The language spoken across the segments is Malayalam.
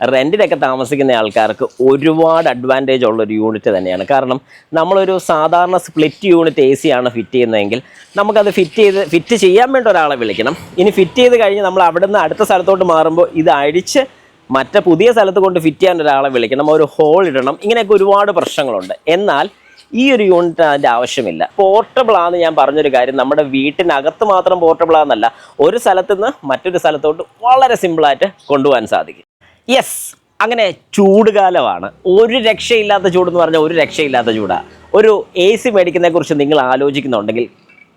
റെൻറ്റിനൊക്കെ താമസിക്കുന്ന ആൾക്കാർക്ക് ഒരുപാട് അഡ്വാൻറ്റേജ് ഉള്ളൊരു യൂണിറ്റ് തന്നെയാണ്. കാരണം നമ്മളൊരു സാധാരണ സ്പ്ലിറ്റ് യൂണിറ്റ് AC ആണ് ഫിറ്റ് ചെയ്യുന്നതെങ്കിൽ നമുക്കത് ഫിറ്റ് ചെയ്യാൻ വേണ്ടി ഒരാളെ വിളിക്കണം. ഇനി ഫിറ്റ് ചെയ്ത് കഴിഞ്ഞ് നമ്മൾ അവിടെ നിന്ന് അടുത്ത സ്ഥലത്തോട്ട് മാറുമ്പോൾ ഇത് അഴിച്ച് മറ്റേ പുതിയ സ്ഥലത്ത് കൊണ്ട് ഫിറ്റ് ചെയ്യാൻ ഒരാളെ വിളിക്കണം, ഒരു ഹോൾ ഇടണം, ഇങ്ങനെയൊക്കെ ഒരുപാട് പ്രശ്നങ്ങളുണ്ട്. എന്നാൽ ഈ ഒരു യൂണിറ്റ് അതിൻ്റെ ആവശ്യമില്ല. പോർട്ടബിൾ ആണെന്ന് ഞാൻ പറഞ്ഞൊരു കാര്യം നമ്മുടെ വീട്ടിനകത്ത് മാത്രം പോർട്ടബിൾ ആണെന്നല്ല, ഒരു സ്ഥലത്ത് നിന്ന് മറ്റൊരു സ്ഥലത്തോട്ട് വളരെ സിമ്പിളായിട്ട് കൊണ്ടുപോകാൻ സാധിക്കും. യെസ്, അങ്ങനെ ചൂടുകാലമാണ്. ഒരു രക്ഷയില്ലാത്ത ചൂടെന്ന് പറഞ്ഞാൽ ഒരു രക്ഷയില്ലാത്ത ചൂടാണ്. ഒരു AC മേടിക്കുന്നതിനെക്കുറിച്ച് നിങ്ങൾ ആലോചിക്കുന്നുണ്ടെങ്കിൽ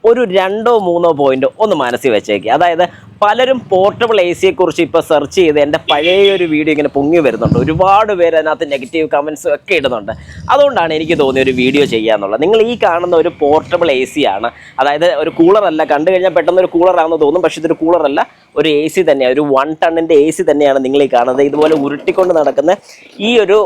ഒരു 2-3 പോയിൻ്റ് ഒന്ന് മനസ്സിൽ വെച്ചേക്കുക. അതായത് പലരും പോർട്ടബിൾ ACയെക്കുറിച്ച് ഇപ്പോൾ സെർച്ച് ചെയ്ത് എൻ്റെ പഴയൊരു വീഡിയോ ഇങ്ങനെ പൊങ്ങി വരുന്നുണ്ട്. ഒരുപാട് പേര് അതിനകത്ത് നെഗറ്റീവ് കമൻസും ഒക്കെ ഇടുന്നുണ്ട്. അതുകൊണ്ടാണ് എനിക്ക് തോന്നിയ ഒരു വീഡിയോ ചെയ്യാമെന്നുള്ളത്. നിങ്ങൾ ഈ കാണുന്ന ഒരു പോർട്ടബിൾ AC ആണ്. അതായത് ഒരു കൂളറല്ല, കണ്ടു കഴിഞ്ഞാൽ പെട്ടെന്ന് ഒരു കൂളറാണെന്ന് തോന്നും, പക്ഷേ ഇതൊരു കൂളറല്ല, ഒരു AC തന്നെയാണ്. ഒരു 1 ടണ്ണിൻ്റെ AC തന്നെയാണ് നിങ്ങൾ ഈ കാണുന്നത്. ഇതുപോലെ ഉരുട്ടിക്കൊണ്ട് നടക്കുന്ന ഈ ഒരു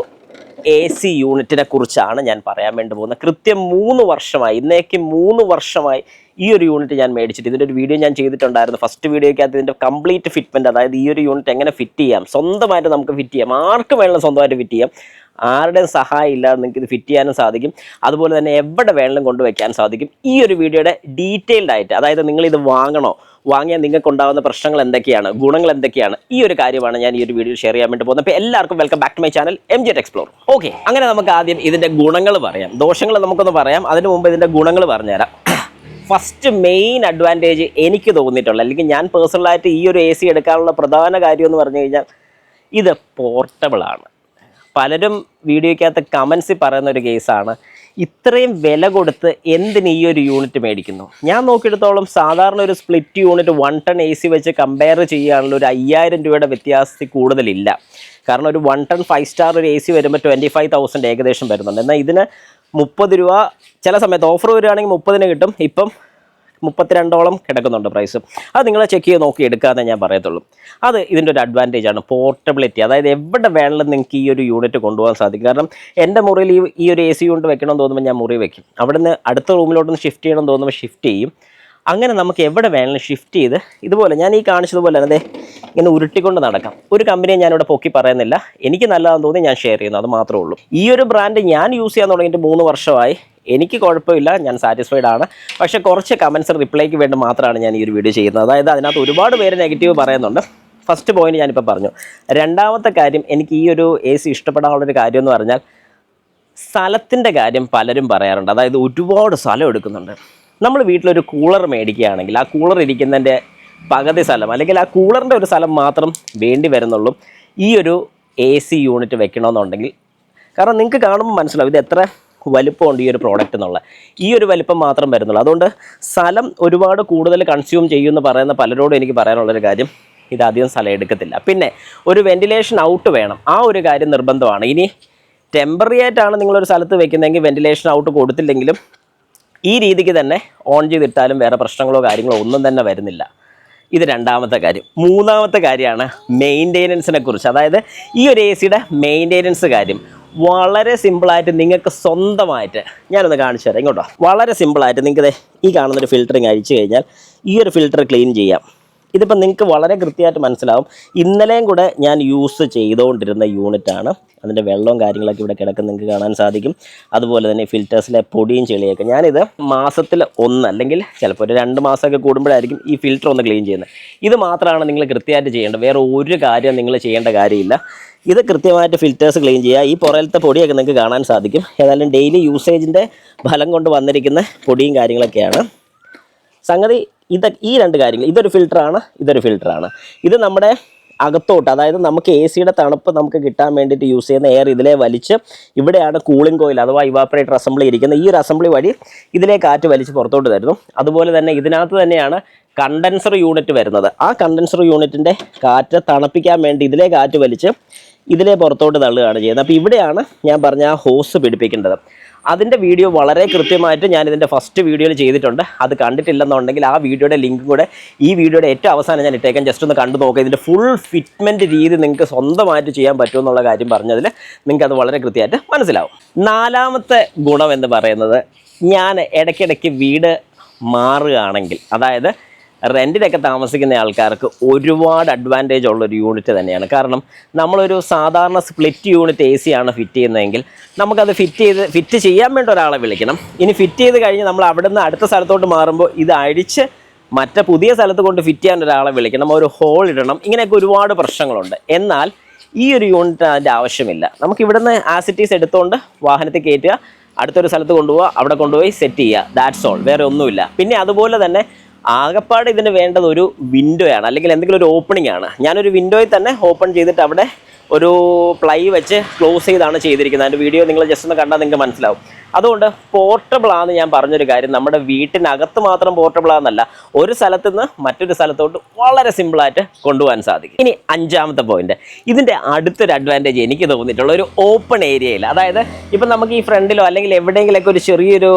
AC യൂണിറ്റിനെ കുറിച്ചാണ് ഞാൻ പറയാൻ വേണ്ടി പോകുന്നത്. കൃത്യം 3 വർഷമായി, ഇന്നേക്ക് 3 വർഷമായി ഈ ഒരു യൂണിറ്റ് ഞാൻ മേടിച്ചിട്ട്. ഇതിൻ്റെ ഒരു വീഡിയോ ഞാൻ ചെയ്തിട്ടുണ്ടായിരുന്നു. ഫസ്റ്റ് വീഡിയോയ്ക്കകത്ത് ഇതിൻ്റെ കംപ്ലീറ്റ് ഫിറ്റ്മെൻറ്റ്, അതായത് ഈ ഒരു യൂണിറ്റ് എങ്ങനെ ഫിറ്റ് ചെയ്യാം, സ്വന്തമായിട്ട് നമുക്ക് ഫിറ്റ് ചെയ്യാം, ആർക്ക് വേണമെങ്കിലും സ്വന്തമായിട്ട് ഫിറ്റ് ചെയ്യാം, ആരുടെയും സഹായം ഇല്ലാതെ നിങ്ങൾക്ക് ഇത് ഫിറ്റ് ചെയ്യാനും സാധിക്കും. അതുപോലെ തന്നെ എവിടെ വേണമെങ്കിലും കൊണ്ടുവയ്ക്കാൻ സാധിക്കും. ഈ ഒരു വീഡിയോയുടെ ഡീറ്റെയിൽഡ് ആയിട്ട്, അതായത് നിങ്ങളിത് വാങ്ങിയാൽ നിങ്ങൾക്ക് ഉണ്ടാകുന്ന പ്രശ്നങ്ങൾ എന്തൊക്കെയാണ്, ഗുണങ്ങൾ എന്തൊക്കെയാണ്, ഈ ഒരു കാര്യമാണ് ഞാൻ ഈ ഒരു വീഡിയോ ഷെയർ ചെയ്യാൻ വേണ്ടി പോകുന്നത്. അപ്പോൾ എല്ലാവർക്കും welcome back to my channel MJ Tech Explorer. Okay, അങ്ങനെ നമുക്ക് ആദ്യം ഇതിൻ്റെ ഗുണങ്ങൾ പറയാം. ദോഷങ്ങൾ നമുക്കൊന്ന് പറയാം, അതിന് മുമ്പ് ഇതിൻ്റെ ഗുണങ്ങൾ പറഞ്ഞുതരാം. ഫസ്റ്റ് മെയിൻ അഡ്വാൻറ്റേജ് എനിക്ക് തോന്നിയിട്ടുള്ള, അല്ലെങ്കിൽ ഞാൻ പേഴ്സണലായിട്ട് ഈ ഒരു AC എടുക്കാനുള്ള പ്രധാന കാര്യം എന്ന് പറഞ്ഞു കഴിഞ്ഞാൽ ഇത് പോർട്ടബിളാണ്. പലരും വീഡിയോയ്ക്കകത്ത് കമൻസിൽ പറയുന്ന ഒരു കേസാണ്, ഇത്രയും വില കൊടുത്ത് എന്തിന് ഈ ഒരു യൂണിറ്റ് മേടിക്കുന്നു. ഞാൻ നോക്കിയെടുത്തോളം സാധാരണ ഒരു സ്പ്ലിറ്റ് യൂണിറ്റ് 1 ടൺ AC വെച്ച് കമ്പയർ ചെയ്യുകയാണെങ്കിൽ ഒരു 5000 രൂപയുടെ വ്യത്യാസത്തിൽ കൂടുതലില്ല. കാരണം ഒരു 1 ടൺ 5 സ്റ്റാർ ഒരു AC വരുമ്പോൾ 25,000 ഏകദേശം വരുന്നുണ്ട്. എന്നാൽ ഇതിന് 30 രൂപ ചില സമയത്ത് ഓഫർ വരികയാണെങ്കിൽ 30-ന് കിട്ടും. ഇപ്പം 32ഓളം കിടക്കുന്നുണ്ട് പ്രൈസ്. അത് നിങ്ങൾ ചെക്ക് ചെയ്ത് നോക്കി എടുക്കാമെന്നേ ഞാൻ പറയത്തുള്ളൂ. അത് ഇതിൻ്റെ ഒരു അഡ്വാൻറ്റേജ് ആണ്, പോർട്ടബിലിറ്റി. അതായത് എവിടെ വേണമെങ്കിലും നിങ്ങൾക്ക് ഈ ഒരു യൂണിറ്റ് കൊണ്ടുപോകാൻ സാധിക്കും. കാരണം എൻ്റെ മുറിയിൽ ഈ ഒരു AC യൂണിറ്റ് വെക്കണമെന്ന് തോന്നുമ്പോൾ ഞാൻ മുറി വെക്കും, അവിടെ നിന്ന് അടുത്ത റൂമിലോട്ടൊന്ന് ഷിഫ്റ്റ് ചെയ്യണമെന്ന് തോന്നുമ്പോൾ ഷിഫ്റ്റ് ചെയ്യും. അങ്ങനെ നമുക്ക് എവിടെ വേണമെങ്കിലും ഷിഫ്റ്റ് ചെയ്ത് ഇതുപോലെ ഞാൻ ഈ കാണിച്ചതുപോലെ തന്നെ ഇങ്ങനെ ഉരുട്ടിക്കൊണ്ട് നടക്കാം. ഒരു കമ്പനിയെ ഞാനിവിടെ പൊക്കി പറയുന്നില്ല, എനിക്ക് നല്ലതാണെന്ന് തോന്നി ഞാൻ ഷെയർ ചെയ്യുന്നു, അത് മാത്രമേ ഉള്ളൂ. ഈ ഒരു ബ്രാൻഡ് ഞാൻ യൂസ് ചെയ്യാൻ തുടങ്ങിയിട്ട് 3 വർഷമായി. എനിക്ക് കുഴപ്പമില്ല, ഞാൻ സാറ്റിസ്ഫൈഡ് ആണ്. പക്ഷേ കുറച്ച് കമൻസ് റിപ്ലൈക്ക് വേണ്ടി മാത്രമാണ് ഞാൻ ഈ ഒരു വീഡിയോ ചെയ്യുന്നത്. അതായത് അതിനകത്ത് ഒരുപാട് പേര് നെഗറ്റീവ് പറയുന്നുണ്ട്. ഫസ്റ്റ് പോയിന്റ് ഞാനിപ്പോൾ പറഞ്ഞു. രണ്ടാമത്തെ കാര്യം, എനിക്ക് ഈ ഒരു AC ഇഷ്ടപ്പെടാനുള്ളൊരു കാര്യം എന്ന് പറഞ്ഞാൽ സ്ഥലത്തിൻ്റെ കാര്യം പലരും പറയാറുണ്ട്. അതായത് ഒരുപാട് സ്ഥലം എടുക്കുന്നുണ്ട്. നമ്മൾ വീട്ടിലൊരു കൂളർ മേടിക്കുകയാണെങ്കിൽ ആ കൂളർ ഇരിക്കുന്നതിൻ്റെ പകുതി സ്ഥലം, അല്ലെങ്കിൽ ആ കൂളറിൻ്റെ ഒരു സ്ഥലം മാത്രം വേണ്ടി വരുന്നുള്ളൂ ഈ ഒരു AC യൂണിറ്റ് വെക്കണമെന്നുണ്ടെങ്കിൽ. കാരണം നിങ്ങൾക്ക് കാണുമ്പോൾ മനസ്സിലാവും ഇത് എത്ര വലിപ്പമുണ്ട് ഈ ഒരു പ്രോഡക്റ്റ് എന്നുള്ള. ഈ ഒരു വലിപ്പം മാത്രം വരുന്നുള്ളൂ. അതുകൊണ്ട് സ്ഥലം ഒരുപാട് കൂടുതൽ കൺസ്യൂം ചെയ്യുമെന്ന് പറയുന്ന പലരോടും എനിക്ക് പറയാനുള്ളൊരു കാര്യം, ഇതധികം സ്ഥലം എടുക്കത്തില്ല. പിന്നെ ഒരു വെന്റിലേഷൻ ഔട്ട് വേണം, ആ ഒരു കാര്യം നിർബന്ധമാണ്. ഇനി ടെമ്പററി ആയിട്ടാണ് നിങ്ങളൊരു സ്ഥലത്ത് വെക്കുന്നതെങ്കിൽ വെന്റിലേഷൻ ഔട്ട് കൊടുത്തില്ലെങ്കിലും ഈ രീതിക്ക് തന്നെ ഓൺ ചെയ്തിട്ടാലും വേറെ പ്രശ്നങ്ങളോ കാര്യങ്ങളോ ഒന്നും തന്നെ വരുന്നില്ല. ഇത് രണ്ടാമത്തെ കാര്യം. മൂന്നാമത്തെ കാര്യമാണ് മെയിൻ്റെനൻസിനെ കുറിച്ച്. അതായത് ഈ ഒരു ACയുടെ മെയിൻ്റെനൻസ് കാര്യം വളരെ സിമ്പിളായിട്ട് നിങ്ങൾക്ക് സ്വന്തമായിട്ട് ഞാനൊന്ന് കാണിച്ചു തരാം. ഇങ്ങോട്ടോ, വളരെ സിമ്പിളായിട്ട് നിങ്ങൾക്ക് ഈ കാണുന്നൊരു ഫിൽറ്ററിങ് അഴിച്ചു കഴിഞ്ഞാൽ ഈ ഒരു ഫിൽറ്റർ ക്ലീൻ ചെയ്യാം. ഇതിപ്പോൾ നിങ്ങൾക്ക് വളരെ കൃത്യമായിട്ട് മനസ്സിലാവും. ഇന്നലെയും കൂടെ ഞാൻ യൂസ് ചെയ്തുകൊണ്ടിരുന്ന യൂണിറ്റാണ്. അതിൻ്റെ വെള്ളവും കാര്യങ്ങളൊക്കെ ഇവിടെ കിടക്കുന്ന നിങ്ങൾക്ക് കാണാൻ സാധിക്കും. അതുപോലെ തന്നെ ഫിൽറ്റേഴ്സിലെ പൊടിയും ചെളിയൊക്കെ. ഞാനിത് മാസത്തിൽ 1 അല്ലെങ്കിൽ ചിലപ്പോൾ ഒരു 2 മാസമൊക്കെ കൂടുമ്പോഴായിരിക്കും ഈ ഫിൽറ്റർ ഒന്ന് ക്ലീൻ ചെയ്യുന്നത്. ഇത് മാത്രമാണ് നിങ്ങൾ കൃത്യമായിട്ട് ചെയ്യേണ്ടത്. വേറെ ഒരു കാര്യം നിങ്ങൾ ചെയ്യേണ്ട കാര്യമില്ല. ഇത് കൃത്യമായിട്ട് ഫിൽറ്റേഴ്സ് ക്ലീൻ ചെയ്യുക. ഈ പുറയിലത്തെ പൊടിയൊക്കെ നിങ്ങൾക്ക് കാണാൻ സാധിക്കും. ഏതായാലും ഡെയിലി യൂസേജിൻ്റെ ഫലം കൊണ്ട് വന്നിരിക്കുന്ന പൊടിയും കാര്യങ്ങളൊക്കെയാണ്. സംഗതി ഈ 2 കാര്യങ്ങൾ, ഇതൊരു ഫിൽറ്ററാണ്, ഇതൊരു ഫിൽറ്ററാണ്. ഇത് നമ്മുടെ അകത്തോട്ട്, അതായത് നമുക്ക് ACയുടെ തണുപ്പ് നമുക്ക് കിട്ടാൻ വേണ്ടിയിട്ട് യൂസ് ചെയ്യുന്ന എയർ ഇതിലെ വലിച്ച്, ഇവിടെയാണ് കൂളിംഗ് കോയിൽ അഥവാ ഇവാപ്പറേറ്റർ അസംബ്ലി ഇരിക്കുന്നത്. ഈ ഒരു അസംബ്ലി വഴി ഇതിലെ കാറ്റ് വലിച്ച് പുറത്തോട്ട് തരുന്നു. അതുപോലെ തന്നെ ഇതിനകത്ത് തന്നെയാണ് കണ്ടൻസർ യൂണിറ്റ് വരുന്നത്. ആ കണ്ടൻസർ യൂണിറ്റിൻ്റെ കാറ്റ് തണുപ്പിക്കാൻ വേണ്ടി ഇതിലെ കാറ്റ് വലിച്ച് ഇതിലെ പുറത്തോട്ട് തള്ളുകയാണ് ചെയ്യുന്നത്. അപ്പോൾ ഇവിടെയാണ് ഞാൻ പറഞ്ഞ ആ ഹോസ് പിടിപ്പിക്കേണ്ടത്. അതിൻ്റെ വീഡിയോ വളരെ കൃത്യമായിട്ട് ഞാനിതിൻ്റെ ഫസ്റ്റ് വീഡിയോയിൽ ചെയ്തിട്ടുണ്ട്. അത് കണ്ടിട്ടില്ലെന്നുണ്ടെങ്കിൽ ആ വീഡിയോയുടെ ലിങ്കും കൂടെ ഈ വീഡിയോയുടെ ഏറ്റവും അവസാനം ഞാൻ ഇട്ടേക്കാം. ജസ്റ്റ് ഒന്ന് കണ്ടു നോക്കുക. ഇതിൻ്റെ ഫുൾ ഫിറ്റ്മെൻറ്റ് രീതി നിങ്ങൾക്ക് സ്വന്തമായിട്ട് ചെയ്യാൻ പറ്റുമെന്നുള്ള കാര്യം പറഞ്ഞതിൽ നിങ്ങൾക്കത് വളരെ കൃത്യമായിട്ട് മനസ്സിലാവും. നാലാമത്തെ ഗുണം എന്ന് പറയുന്നത്, ഞാൻ ഇടയ്ക്കിടയ്ക്ക് വീട് മാറുകയാണെങ്കിൽ, അതായത് റെൻറ്റിനൊക്കെ താമസിക്കുന്ന ആൾക്കാർക്ക് ഒരുപാട് അഡ്വാൻറ്റേജ് ഉള്ളൊരു യൂണിറ്റ് തന്നെയാണ്. കാരണം നമ്മളൊരു സാധാരണ സ്പ്ലിറ്റ് യൂണിറ്റ് AC ആണ് ഫിറ്റ് ചെയ്യുന്നതെങ്കിൽ നമുക്കത് ഫിറ്റ് ചെയ്യാൻ വേണ്ടി ഒരാളെ വിളിക്കണം. ഇനി ഫിറ്റ് ചെയ്ത് കഴിഞ്ഞ് നമ്മൾ അവിടെ നിന്ന് അടുത്ത സ്ഥലത്തോട്ട് മാറുമ്പോൾ ഇത് അഴിച്ച് മറ്റേ പുതിയ സ്ഥലത്ത് കൊണ്ട് ഫിറ്റ് ചെയ്യാൻ ഒരാളെ വിളിക്കണം, ഒരു ഹോൾ ഇടണം, ഇങ്ങനെയൊക്കെ ഒരുപാട് പ്രശ്നങ്ങളുണ്ട്. എന്നാൽ ഈ ഒരു യൂണിറ്റ് അതിൻ്റെ ആവശ്യമില്ല. നമുക്ക് ഇവിടുന്ന് ആസിറ്റീസ് എടുത്തുകൊണ്ട് വാഹനത്തിൽ കയറ്റുക, അടുത്തൊരു സ്ഥലത്ത് കൊണ്ടുപോവുക, അവിടെ കൊണ്ടുപോയി സെറ്റ് ചെയ്യുക, ദാറ്റ്സ് ഓൾ, വേറെ ഒന്നുമില്ല. പിന്നെ അതുപോലെ തന്നെ ആകപ്പാട് ഇതിന് വേണ്ടത് ഒരു വിൻഡോ ആണ്, അല്ലെങ്കിൽ എന്തെങ്കിലും ഒരു ഓപ്പണിംഗ് ആണ്. ഞാനൊരു വിൻഡോയിൽ തന്നെ ഓപ്പൺ ചെയ്തിട്ട് അവിടെ ഒരു പ്ലൈ വെച്ച് ക്ലോസ് ചെയ്താണ് ചെയ്തിരിക്കുന്നത്. അതിൻ്റെ വീഡിയോ നിങ്ങൾ ജസ്റ്റ് ഒന്ന് കണ്ടാൽ നിങ്ങൾക്ക് മനസ്സിലാവും. അതുകൊണ്ട് പോർട്ടബിൾ ആണെന്ന് ഞാൻ പറഞ്ഞൊരു കാര്യം, നമ്മുടെ വീട്ടിനകത്ത് മാത്രം പോർട്ടബിൾ ആണെന്നല്ല, ഒരു സ്ഥലത്ത് നിന്ന് മറ്റൊരു സ്ഥലത്തോട്ട് വളരെ സിമ്പിളായിട്ട് കൊണ്ടുപോകാൻ സാധിക്കും. ഇനി 5ാമത്തെ പോയിന്റ്, ഇതിൻ്റെ അടുത്തൊരു അഡ്വാൻറ്റേജ് എനിക്ക് തോന്നിയിട്ടുള്ള ഒരു ഓപ്പൺ ഏരിയയിൽ, അതായത് ഇപ്പം നമുക്ക് ഈ ഫ്രണ്ടിലോ അല്ലെങ്കിൽ എവിടെയെങ്കിലൊക്കെ ഒരു ചെറിയൊരു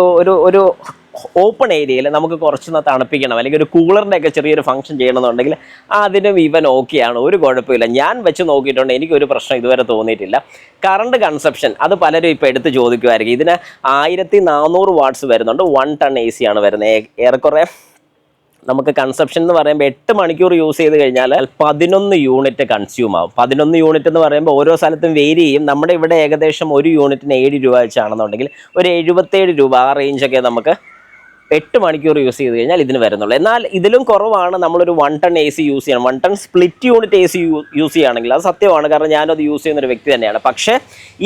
ഒരു ഓപ്പൺ ഏരിയയിൽ നമുക്ക് കുറച്ചൊന്ന് തണുപ്പിക്കണം, അല്ലെങ്കിൽ ഒരു കൂളറിൻ്റെ ഒക്കെ ചെറിയൊരു ഫംഗ്ഷൻ ചെയ്യണമെന്നുണ്ടെങ്കിൽ അതിനും ഇവൻ ഓക്കെയാണ്, ഒരു കുഴപ്പമില്ല. ഞാൻ വെച്ച് നോക്കിയിട്ടുണ്ട്, എനിക്കൊരു പ്രശ്നം ഇതുവരെ തോന്നിയിട്ടില്ല. കറണ്ട് കൺസപ്ഷൻ അത് പലരും ഇപ്പോൾ എടുത്ത് ചോദിക്കുമായിരിക്കും. ഇതിന് 1400 വാട്ട്സ് വരുന്നുണ്ട്, 1 ടൺ AC ആണ് വരുന്നത്. ഏറെക്കുറെ നമുക്ക് കൺസപ്ഷൻ എന്ന് പറയുമ്പോൾ 8 മണിക്കൂർ യൂസ് ചെയ്ത് കഴിഞ്ഞാൽ 11 യൂണിറ്റ് കൺസ്യൂം ആവും. 11 യൂണിറ്റ് എന്ന് പറയുമ്പോൾ ഓരോ സ്ഥലത്തും വേരി ചെയ്യും. നമ്മുടെ ഇവിടെ ഏകദേശം ഒരു യൂണിറ്റിന് 7 രൂപ വെച്ചാണെന്നുണ്ടെങ്കിൽ ഒരു 77 രൂപ, ആ റേഞ്ചൊക്കെ നമുക്ക് 8 മണിക്കൂർ യൂസ് ചെയ്ത് കഴിഞ്ഞാൽ ഇതിന് വരുന്നുള്ളൂ. എന്നാൽ ഇതിലും കുറവാണ് നമ്മളൊരു 1 ടൺ AC യൂസ് ചെയ്യണം. 1 ton split unit AC use ചെയ്യുകയാണെങ്കിൽ അത് സത്യമാണ്, കാരണം ഞാനത് യൂസ് ചെയ്യുന്നൊരു വ്യക്തി തന്നെയാണ്. പക്ഷേ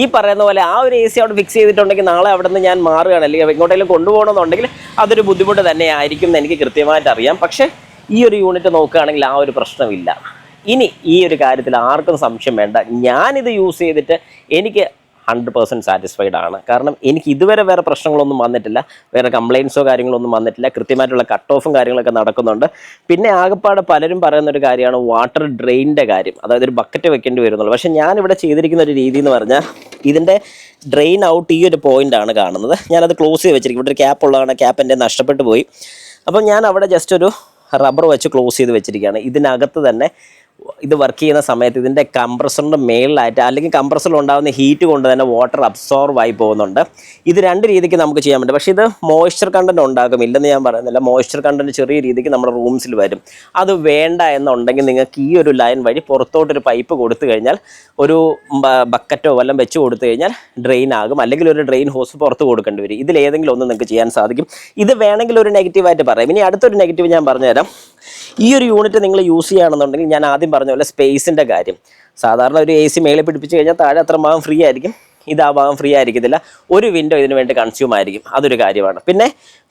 ഈ പറയുന്ന പോലെ ആ ഒരു AC അവിടെ ഫിക്സ് ചെയ്തിട്ടുണ്ടെങ്കിൽ നാളെ അവിടെ നിന്ന് ഞാൻ മാറുകയാണ്, അല്ലെങ്കിൽ എങ്ങോട്ടെങ്കിലും കൊണ്ടുപോകണമെന്നുണ്ടെങ്കിൽ അതൊരു ബുദ്ധിമുട്ട് തന്നെ ആയിരിക്കും എന്ന് എനിക്ക് കൃത്യമായിട്ട് അറിയാം. പക്ഷേ ഈ ഒരു യൂണിറ്റ് നോക്കുകയാണെങ്കിൽ ആ ഒരു പ്രശ്നമില്ല. ഇനി ഈ ഒരു കാര്യത്തിൽ ആർക്കും സംശയം വേണ്ട, ഞാനിത് യൂസ് ചെയ്തിട്ട് എനിക്ക് 100% സാറ്റിസ്ഫൈഡ് ആണ്. കാരണം എനിക്ക് ഇതുവരെ വേറെ പ്രശ്നങ്ങളൊന്നും വന്നിട്ടില്ല, വേറെ കംപ്ലയിൻസോ കാര്യങ്ങളൊന്നും വന്നിട്ടില്ല. കൃത്യമായിട്ടുള്ള കട്ട് ഓഫും കാര്യങ്ങളൊക്കെ നടക്കുന്നുണ്ട്. പിന്നെ ആകെപ്പാടെ പലരും പറയുന്നൊരു കാര്യമാണ് വാട്ടർ ഡ്രെയിനിൻ്റെ കാര്യം, അതായത് ഒരു ബക്കറ്റ് വെക്കേണ്ടി വരുന്നുള്ളൂ. പക്ഷേ ഞാനിവിടെ ചെയ്തിരിക്കുന്ന ഒരു രീതി എന്ന് പറഞ്ഞാൽ ഇതിൻ്റെ ഡ്രെയിൻ ഔട്ട് ഈ ഒരു പോയിൻ്റാണ് കാണുന്നത്. ഞാനത് ക്ലോസ് ചെയ്ത് വെച്ചിരിക്കും. ഇവിടെ ഒരു ക്യാപ്പ് ഉള്ളതാണ്, ക്യാപ്പ് എൻ്റെ നഷ്ടപ്പെട്ടു പോയി. അപ്പം ഞാൻ അവിടെ ജസ്റ്റ് ഒരു റബ്ബർ വെച്ച് ക്ലോസ് ചെയ്ത് വെച്ചിരിക്കുകയാണ്. ഇതിനകത്ത് തന്നെ ഇത് വർക്ക് ചെയ്യുന്ന സമയത്ത് ഇതിൻ്റെ കംപ്രസറിൻ്റെ മേളിലായിട്ട്, അല്ലെങ്കിൽ കംപ്രസറിൽ ഉണ്ടാകുന്ന ഹീറ്റ് കൊണ്ട് തന്നെ വാട്ടർ അബ്സോർവ് ആയി പോകുന്നുണ്ട്. ഇത് 2 രീതിക്ക് നമുക്ക് ചെയ്യാൻ പറ്റും. പക്ഷേ ഇത് മോയ്സ്ചർ കണ്ടൻറ്റ് ഉണ്ടാകും, ഇല്ലെന്ന് ഞാൻ പറയുന്നില്ല. മോയ്സ്ചർ കണ്ടൻറ്റ് ചെറിയ രീതിക്ക് നമ്മുടെ റൂംസിൽ വരും. അത് വേണ്ട എന്നുണ്ടെങ്കിൽ നിങ്ങൾക്ക് ഈ ഒരു ലൈൻ വഴി പുറത്തോട്ടൊരു പൈപ്പ് കൊടുത്തു കഴിഞ്ഞാൽ, ഒരു ബക്കറ്റോ വല്ലതും വെച്ച് കൊടുത്തു കഴിഞ്ഞാൽ ഡ്രെയിൻ ആകും, അല്ലെങ്കിൽ ഒരു ഡ്രെയിൻ ഹോസ് പുറത്ത് കൊടുക്കേണ്ടി വരും. ഇതിലേതെങ്കിലും ഒന്ന് നിങ്ങൾക്ക് ചെയ്യാൻ സാധിക്കും. ഇത് വേണമെങ്കിൽ ഒരു നെഗറ്റീവായിട്ട് പറയാം. ഇനി അടുത്തൊരു നെഗറ്റീവ് ഞാൻ പറഞ്ഞുതരാം. ഈ ഒരു യൂണിറ്റ് നിങ്ങൾ യൂസ് ചെയ്യുകയാണെന്നുണ്ടെങ്കിൽ ഞാൻ ആദ്യം പറഞ്ഞ പോലെ സ്പേസിൻ്റെ കാര്യം, സാധാരണ ഒരു AC മേളിൽ പിടിപ്പിച്ച് കഴിഞ്ഞാൽ താഴെ അത്ര ഭാഗം ഫ്രീ ആയിരിക്കും, ഇത് ആ ഭാഗം ഫ്രീ ആയിരിക്കത്തില്ല. ഒരു വിൻഡോ ഇതിന് വേണ്ടി കൺസ്യൂം ആയിരിക്കും, അതൊരു കാര്യമാണ്. പിന്നെ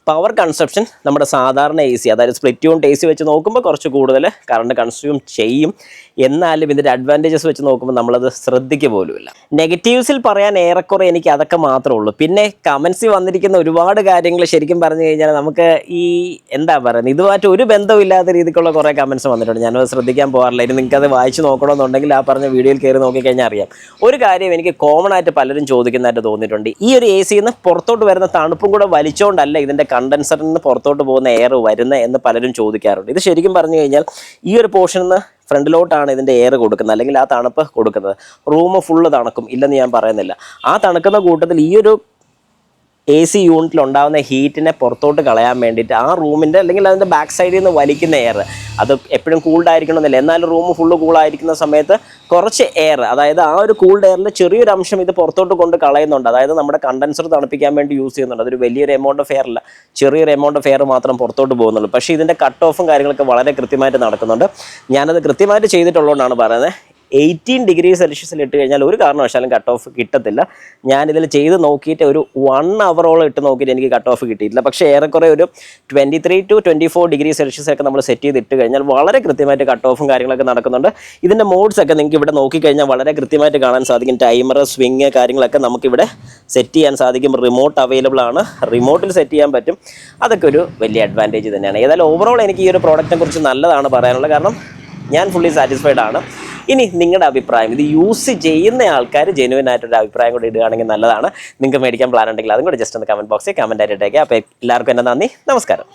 പവർ കൺസപ്ഷൻ നമ്മുടെ സാധാരണ AC, അതായത് സ്പ്ലിറ്റ് യൂണിറ്റ് AC വെച്ച് നോക്കുമ്പോൾ കുറച്ച് കൂടുതൽ കറണ്ട് കൺസ്യൂം ചെയ്യും. എന്നാലും ഇതിൻ്റെ അഡ്വാൻറ്റേജസ് വെച്ച് നോക്കുമ്പോൾ നമ്മളത് ശ്രദ്ധിക്കുക പോലുമില്ല. നെഗറ്റീവ്സിൽ പറയാൻ ഏറെക്കുറെ എനിക്ക് അതൊക്കെ മാത്രമേ ഉള്ളൂ. പിന്നെ കമൻസിൽ വന്നിരിക്കുന്ന ഒരുപാട് കാര്യങ്ങൾ ശരിക്കും പറഞ്ഞു കഴിഞ്ഞാൽ നമുക്ക് ഈ എന്താ പറയുന്നത്, ഇതുമായിട്ട് ഒരു ബന്ധമില്ലാത്ത രീതിക്കുള്ള കുറേ കമൻസ് വന്നിട്ടുണ്ട്. ഞാനത് ശ്രദ്ധിക്കാൻ പോകാറില്ല. ഇനി നിങ്ങൾക്കത് വായിച്ച് നോക്കണമെന്നുണ്ടെങ്കിൽ ആ പറഞ്ഞ വീഡിയോയിൽ കയറി നോക്കിക്കഴിഞ്ഞാൽ അറിയാം. ഒരു കാര്യം എനിക്ക് കോമൺ ആയിട്ട് പലരും ചോദിക്കുന്നതായിട്ട് തോന്നിയിട്ടുണ്ട്, ഈ ഒരു AC നിന്ന് പുറത്തോട്ട് വരുന്ന തണുപ്പും കൂടെ വലിച്ചുകൊണ്ടല്ല ഇതിൻ്റെ കണ്ടൻസറിൽ നിന്ന് പുറത്തോട്ട് പോകുന്ന എയർ വരുന്നത് എന്ന് പലരും ചോദിക്കാറുണ്ട്. ഇത് ശരിക്കും പറഞ്ഞു കഴിഞ്ഞാൽ ഈ ഒരു പോർഷനിൽ നിന്ന് ഫ്രണ്ടിലോട്ടാണ് ഇതിൻ്റെ എയർ കൊടുക്കുന്നത്, അല്ലെങ്കിൽ ആ തണുപ്പ് കൊടുക്കുന്നത്. റൂം ഫുള്ള് തണുക്കും, ഇല്ലെന്ന് ഞാൻ പറയുന്നില്ല. ആ തണുക്കുന്ന കൂട്ടത്തിൽ ഈ ഒരു AC യൂണിറ്റിൽ ഉണ്ടാകുന്ന ഹീറ്റിനെ പുറത്തോട്ട് കളയാൻ വേണ്ടിയിട്ട് ആ റൂമിൻ്റെ, അല്ലെങ്കിൽ അതിൻ്റെ ബാക്ക് സൈഡിൽ നിന്ന് വലിക്കുന്ന എയർ, അത് എപ്പോഴും കൂൾഡ് ആയിരിക്കണമെന്നില്ല. എന്നാലും റൂം ഫുള്ള് കൂളായിരിക്കുന്ന സമയത്ത് കുറച്ച് എയർ, അതായത് ആ ഒരു കൂൾഡ് എയറിൽ ചെറിയൊരു അംശം ഇത് പുറത്തോട്ട് കൊണ്ട് കളയുന്നുണ്ട്. അതായത് നമ്മുടെ കണ്ടൻസർ തണുപ്പിക്കാൻ വേണ്ടി യൂസ് ചെയ്യുന്നുണ്ട്. അതൊരു വലിയൊരു എമൗണ്ട് ഓഫ് എയർ അല്ല, ചെറിയൊരു എമൗണ്ട് ഓഫ് എയർ മാത്രം പുറത്തോട്ട് പോകുന്നുള്ളൂ. പക്ഷേ ഇതിൻ്റെ കട്ട് ഓഫും കാര്യങ്ങളൊക്കെ വളരെ കൃത്യമായിട്ട് നടക്കുന്നുണ്ട്. ഞാനത് കൃത്യമായിട്ട് ചെയ്തിട്ടുള്ളതുകൊണ്ടാണ് പറയുന്നത്. 18 ഡിഗ്രി സെൽഷ്യസിൽ ഇട്ട് കഴിഞ്ഞാൽ ഒരു കാരണവശാലും കട്ട് ഓഫ് കിട്ടത്തില്ല. ഞാനിതിൽ ചെയ്ത് നോക്കിയിട്ട് ഒരു 1 അവറോളം ഇട്ട് നോക്കിയിട്ട് എനിക്ക് കട്ട് ഓഫ് കിട്ടിയിട്ടില്ല. പക്ഷേ ഏറെക്കുറെ ഒരു 23 to 24 ഡിഗ്രി സെൽഷ്യസൊക്കെ നമ്മൾ സെറ്റ് ചെയ്ത് ഇട്ട് കഴിഞ്ഞാൽ വളരെ കൃത്യമായിട്ട് കട്ട് ഓഫും കാര്യങ്ങളൊക്കെ നടക്കുന്നുണ്ട്. ഇതിൻ്റെ മോഡ്സൊക്കെ നിങ്ങൾക്ക് ഇവിടെ നോക്കിക്കഴിഞ്ഞാൽ വളരെ കൃത്യമായിട്ട് കാണാൻ സാധിക്കും. ടൈമർ, സ്വിങ് കാര്യങ്ങളൊക്കെ നമുക്കിവിടെ സെറ്റ് ചെയ്യാൻ സാധിക്കും. റിമോട്ട് അവൈലബിൾ ആണ്, റിമോട്ടിൽ സെറ്റ് ചെയ്യാൻ പറ്റും. അതൊക്കെ ഒരു വലിയ അഡ്വാൻറ്റേജ് തന്നെയാണ്. ഏതായാലും ഓവറോൾ എനിക്ക് ഈ ഒരു പ്രോഡക്റ്റിനെ കുറിച്ച് നല്ലതാണ് പറയാനുള്ളത്, കാരണം ഞാൻ ഫുള്ളി സാറ്റിസ്ഫൈഡ് ആണ്. ഇനി നിങ്ങളുടെ അഭിപ്രായം, ഇത് യൂസ് ചെയ്യുന്ന ആൾക്കാർ ജെനുവിൻ ആയിട്ടൊരു അഭിപ്രായം കൂടി ഇടുകയാണെങ്കിൽ നല്ലതാണ്. നിങ്ങൾക്ക് മേടിക്കാൻ പ്ലാൻ ഉണ്ടെങ്കിൽ അതും കൂടി ജസ്റ്റ് ഒന്ന് കമൻറ്റ് ബോക്സിൽ കമൻറ്റ് ആയിട്ട് ഇട്ടേക്കുക. അപ്പോൾ എല്ലാവർക്കും എൻ്റെ നന്ദി, നമസ്കാരം.